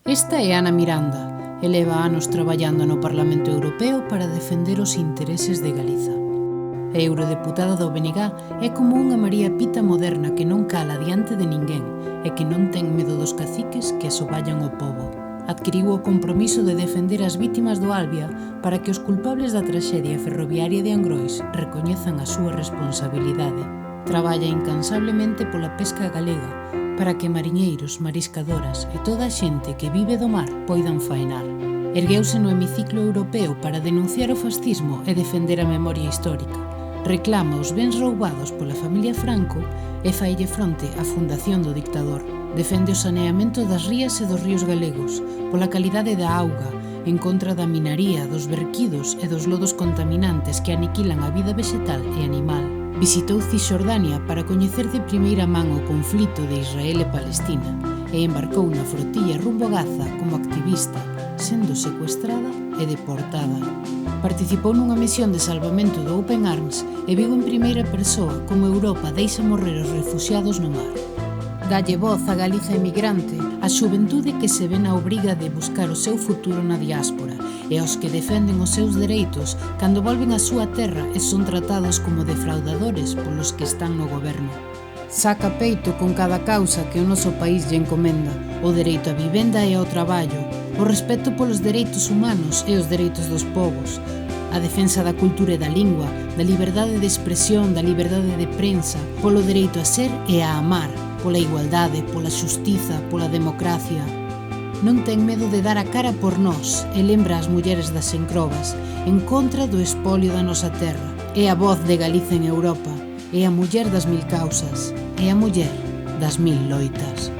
Esta é Ana Miranda e leva anos traballando no Parlamento Europeo para defender os intereses de Galiza. A eurodeputada do BNG é como unha María Pita moderna que non cala diante de ninguén e que non ten medo dos caciques que asoballan o pobo. Adquiriu o compromiso de defender as vítimas do Albia para que os culpables da traxedia ferroviaria de Angrois recoñezan a súa responsabilidade. Traballa incansablemente pola pesca galega para que mariñeiros, mariscadoras e toda a xente que vive do mar poidan faenar. Ergueuse no hemiciclo europeo para denunciar o fascismo e defender a memoria histórica. Reclama os bens roubados pola familia Franco e faille fronte á fundación do dictador. Defende o saneamento das rías e dos ríos galegos, pola calidade da auga, en contra da minaría, dos verquidos e dos lodos contaminantes que aniquilan a vida vegetal e animal. Visitou Cisxordania para coñecer de primeira man o conflito de Israel e Palestina e embarcou na frotilla rumbo a Gaza como activista, sendo secuestrada e deportada. Participou nunha misión de salvamento do Open Arms e viu en primeira persoa como Europa deixa morrer os refuxiados no mar. Dalle voz a Galiza emigrante, a xuventude que se ve na obriga de buscar o seu futuro na diáspora e aos que defenden os seus dereitos cando volven á súa terra e son tratados como defraudadores polos que están no goberno. Saca peito con cada causa que o noso país lle encomenda, o dereito á vivenda e ao traballo, o respeto polos dereitos humanos e os dereitos dos povos, a defensa da cultura e da lingua, da liberdade de expresión, da liberdade de prensa, polo dereito a ser e a amar, pola igualdade, pola xustiza, pola democracia. Non ten medo de dar a cara por nós e lembra as mulleres das encrobas, en contra do espolio da nosa terra. É a voz de Galiza en Europa, é a muller das mil causas, é a muller das mil loitas.